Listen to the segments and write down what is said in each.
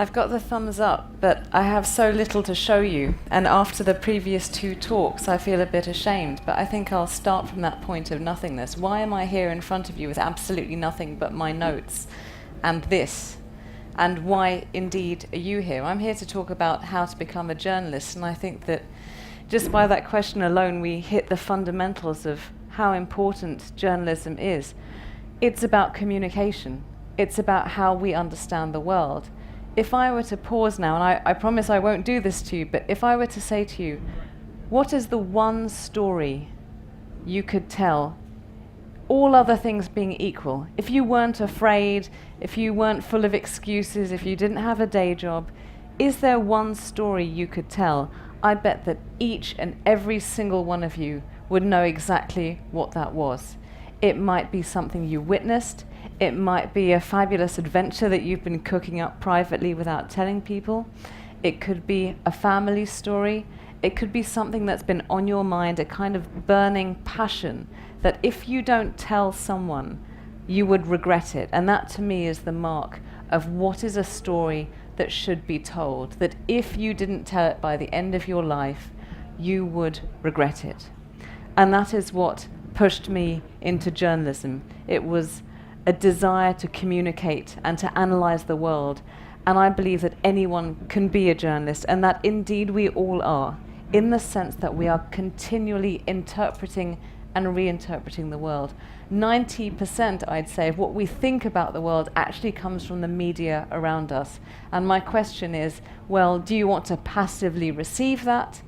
I've got the thumbs up, but I have so little to show you, and after the previous two talks I feel a bit ashamed, but I think I'll start from that point of nothingness. Why am I here in front of you with absolutely nothing but my notes and this? And why indeed are you here? I'm here to talk about how to become a journalist, and I think that just by that question alone we hit the fundamentals of how important journalism is. It's about communication. It's about how we understand the world. If I were to pause now, and I promise I won't do this to you, but if I were to say to you, what is the one story you could tell, all other things being equal, if you weren't afraid, if you weren't full of excuses, if you didn't have a day job, is there one story you could tell? I bet that each and every single one of you would know exactly what that was. It might be something you witnessed. It might be a fabulous adventure that you've been cooking up privately without telling people. It could be a family story. It could be something that's been on your mind, a kind of burning passion that if you don't tell someone, you would regret it. And that to me is the mark of what is a story that should be told, that if you didn't tell it by the end of your life, you would regret it. And that is what pushed me into journalism. It was a desire to communicate and to analyze the world. And I believe that anyone can be a journalist, and that indeed we all are, in the sense that we are continually interpreting and reinterpreting the world. 90%, I'd say, of what we think about the world actually comes from the media around us. And my question is, well, do you want to passively receive that?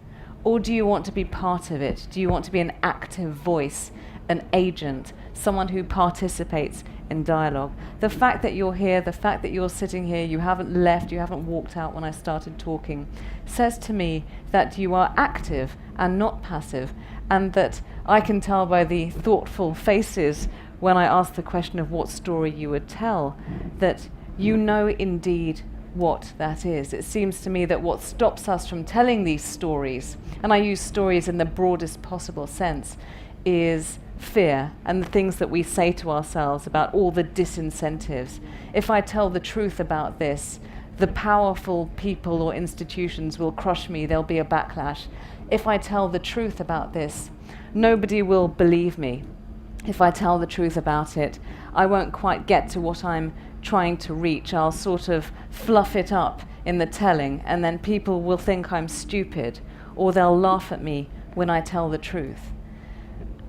Or do you want to be part of it? Do you want to be an active voice, an agent, someone who participates in dialogue? The fact that you're here, the fact that you're sitting here, you haven't left, you haven't walked out when I started talking, says to me that you are active and not passive, and that I can tell by the thoughtful faces when I ask the question of what story you would tell, that you know indeed what that is. It seems to me that what stops us from telling these stories, and I use stories in the broadest possible sense, is fear and the things that we say to ourselves about all the disincentives. If I tell the truth about this, the powerful people or institutions will crush me, there'll be a backlash. If I tell the truth about this, nobody will believe me. If I tell the truth about it, I won't quite get to what I'm trying to reach. I'll sort of fluff it up in the telling, and then people will think I'm stupid, or they'll laugh at me when I tell the truth.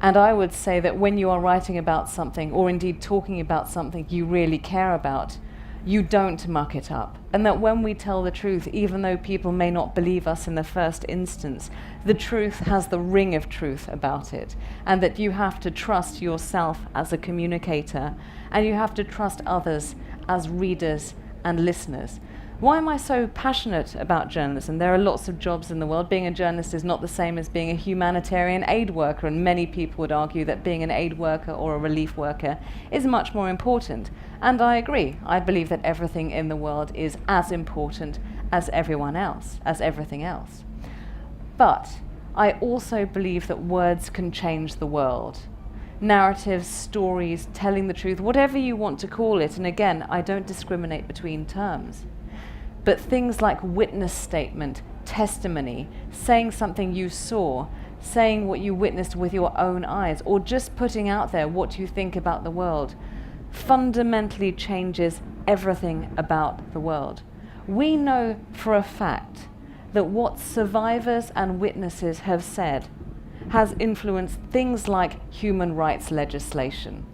And I would say that when you are writing about something, or indeed talking about something you really care about, you don't muck it up. And that when we tell the truth, even though people may not believe us in the first instance, the truth has the ring of truth about it. And that you have to trust yourself as a communicator, and you have to trust others as readers and listeners. Why am I so passionate about journalism? There are lots of jobs in the world. Being a journalist is not the same as being a humanitarian aid worker, and many people would argue that being an aid worker or a relief worker is much more important. And I agree. I believe that everything in the world is as important as everyone else, as everything else. But I also believe that words can change the world. Narratives, stories, telling the truth, whatever you want to call it. And again, I don't discriminate between terms. But things like witness statement, testimony, saying something you saw, saying what you witnessed with your own eyes, or just putting out there what you think about the world, fundamentally changes everything about the world. We know for a fact that what survivors and witnesses have said has influenced things like human rights legislation.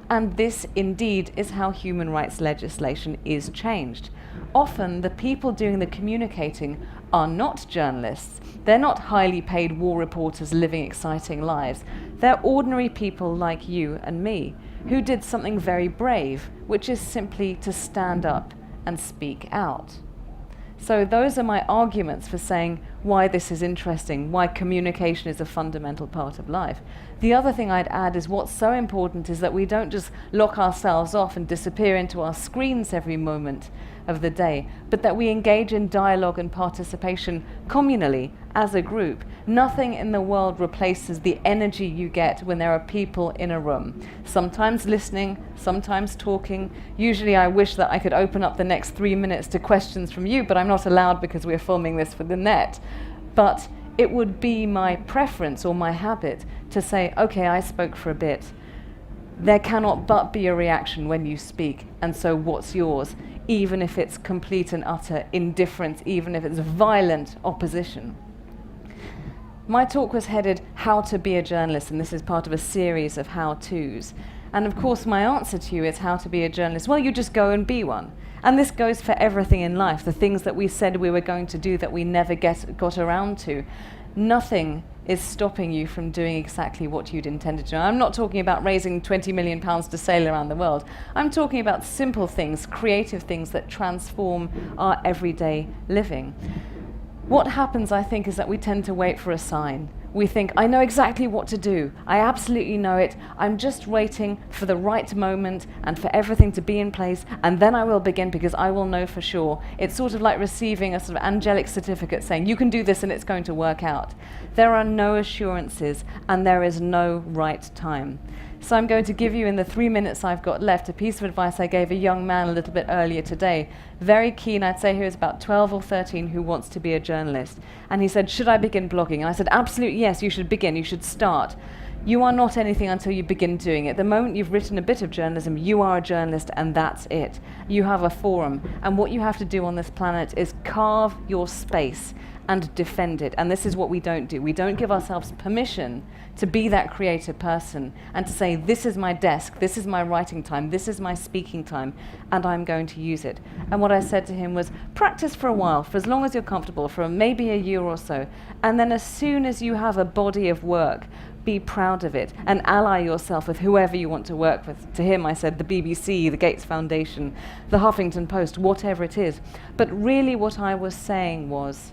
And this indeed is how human rights legislation is changed. Often the people doing the communicating are not journalists. They're not highly paid war reporters living exciting lives. They're ordinary people like you and me who did something very brave, which is simply to stand up and speak out. So those are my arguments for saying why this is interesting, why communication is a fundamental part of life. The other thing I'd add is what's so important is that we don't just lock ourselves off and disappear into our screens every moment of the day, but that we engage in dialogue and participation communally as a group. Nothing in the world replaces the energy you get when there are people in a room. Sometimes listening, sometimes talking. Usually I wish that I could open up the next 3 minutes to questions from you, but I'm not allowed because we're filming this for the net. But it would be my preference or my habit to say, okay, I spoke for a bit. There cannot but be a reaction when you speak, and so what's yours? Even if it's complete and utter indifference, even if it's violent opposition. My talk was headed How to Be a Journalist, and this is part of a series of how-tos. And of course my answer to you is how to be a journalist. Well, you just go and be one. And this goes for everything in life, the things that we said we were going to do that we never got around to. Nothing is stopping you from doing exactly what you'd intended to. I'm not talking about raising £20 million to sail around the world. I'm talking about simple things, creative things that transform our everyday living. What happens, I think, is that we tend to wait for a sign. We think, I know exactly what to do. I absolutely know it. I'm just waiting for the right moment and for everything to be in place, and then I will begin because I will know for sure. It's sort of like receiving a sort of angelic certificate saying, you can do this and it's going to work out. There are no assurances and there is no right time. So I'm going to give you, in the 3 minutes I've got left, a piece of advice I gave a young man a little bit earlier today. Very keen, I'd say he was about 12 or 13, who wants to be a journalist. And he said, should I begin blogging? And I said, absolutely yes, you should begin, you should start. You are not anything until you begin doing it. The moment you've written a bit of journalism, you are a journalist and that's it. You have a forum. And what you have to do on this planet is carve your space and defend it. And this is what we don't do. We don't give ourselves permission to be that creative person and to say, this is my desk, this is my writing time, this is my speaking time, and I'm going to use it. And what I said to him was, practice for a while, for as long as you're comfortable, for maybe a year or so. And then as soon as you have a body of work, be proud of it and ally yourself with whoever you want to work with. To him, I said the BBC, the Gates Foundation, the Huffington Post, whatever it is. But really what I was saying was,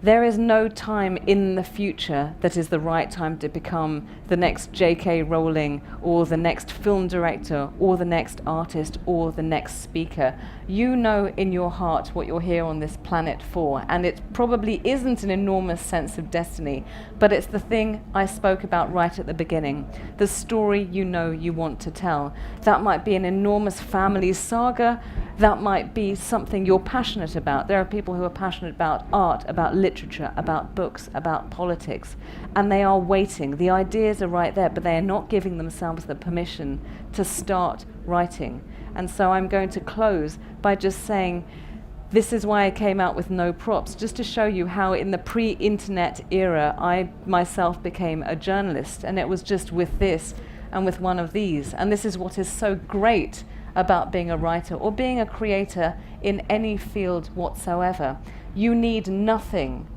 there is no time in the future that is the right time to become the next J.K. Rowling or the next film director or the next artist or the next speaker. You know in your heart what you're here on this planet for, and it probably isn't an enormous sense of destiny, but it's the thing I spoke about right at the beginning, the story you know you want to tell. That might be an enormous family saga, that might be something you're passionate about. There are people who are passionate about art, about literature, about books, about politics, and they are waiting. The ideas are right there, but they are not giving themselves the permission to start writing. And so I'm going to close by just saying, this is why I came out with no props, just to show you how in the pre-internet era I myself became a journalist, and it was just with this and with one of these. And this is what is so great about being a writer or being a creator in any field whatsoever. You need nothing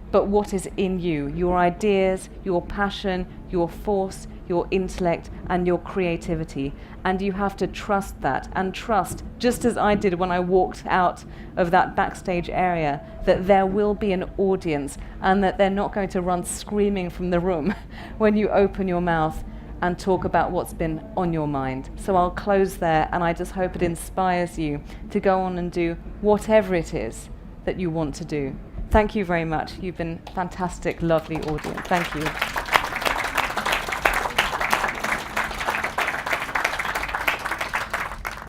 but what is in you, your ideas, your passion, your force, your intellect, and your creativity. And you have to trust that, and trust, just as I did when I walked out of that backstage area, that there will be an audience and that they're not going to run screaming from the room when you open your mouth and talk about what's been on your mind. So I'll close there, and I just hope it inspires you to go on and do whatever it is that you want to do. Thank you very much. You've been fantastic, lovely audience. Thank you.